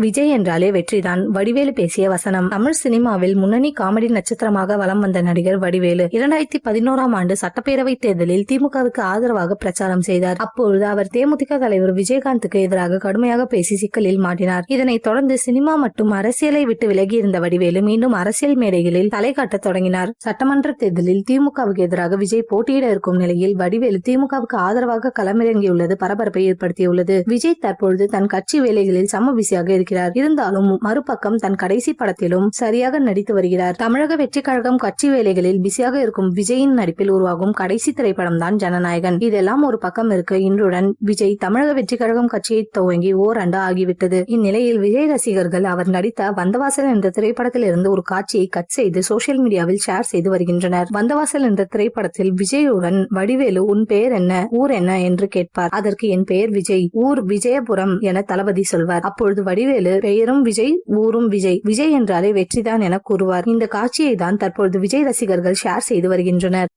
விஜய் என்றாலே வெற்றிதான். வடிவேலு பேசிய வசனம். தமிழ் சினிமாவில் முன்னணி காமெடி நட்சத்திரமாக வலம் வந்த நடிகர் வடிவேலு 2011ஆம் ஆண்டு சட்டப்பேரவை தேர்தலில் திமுகவுக்கு ஆதரவாக பிரச்சாரம் செய்தார். அப்பொழுது அவர் தேமுதிக தலைவர் விஜயகாந்துக்கு எதிராக கடுமையாக பேசி சிக்கலில் மாட்டினார். இதனைத் தொடர்ந்து சினிமா மற்றும் அரசியலை விட்டு விலகி இருந்த வடிவேலு மீண்டும் அரசியல் மேடைகளில் தலை காட்டத் தொடங்கினார். சட்டமன்ற தேர்தலில் திமுகவுக்கு எதிராக விஜய் போட்டியிட இருக்கும் நிலையில் வடிவேலு திமுகவுக்கு ஆதரவாக களமிறங்கியுள்ளது பரபரப்பை ஏற்படுத்தியுள்ளது. விஜய் தற்பொழுது தன் கட்சி வேலைகளில் சம பிஸியாக இருக்கிறார். இருந்தாலும் மறுபக்கம் தன் கடைசி படத்திலும் சரியாக நடித்து வருகிறார். தமிழக வெற்றி கழகம் கட்சி வேலைகளில் பிஸியாக இருக்கும் விஜயின் நடிப்பில் உருவாகும் கடைசி திரைப்படம் தான் ஜனநாயகன். இதெல்லாம் ஒரு பக்கம் இருக்க இன்றுடன் விஜய் தமிழக வெற்றி கழகம் கட்சியை துவங்கி ஓராண்டு ஆகிவிட்டது. இந்நிலையில் விஜய் ரசிகர்கள் அவர் நடித்த வந்தவாசல் என்ற திரைப்படத்தில் இருந்து ஒரு காட்சியை கட் செய்து சோசியல் மீடியாவில் ஷேர் செய்து வருகின்றனர். வந்தவாசல் என்ற திரைப்படத்தில் விஜயுடன் வடிவேலு உன் பெயர் என்ன, ஊர் என்ன என்று கேட்பார். அதற்கு என் பெயர் விஜய், ஊர் விஜயபுரம் என தளபதி சொல்வார். அப்பொழுது வடிவேலு பெயரும் விஜய், ஊரும் விஜய், விஜய் என்றாலே வெற்றிதான் என கூறுவார். இந்த காட்சியை தான் தற்பொழுது விஜய் ரசிகர்கள் ஷேர் செய்து வருகின்றனர்.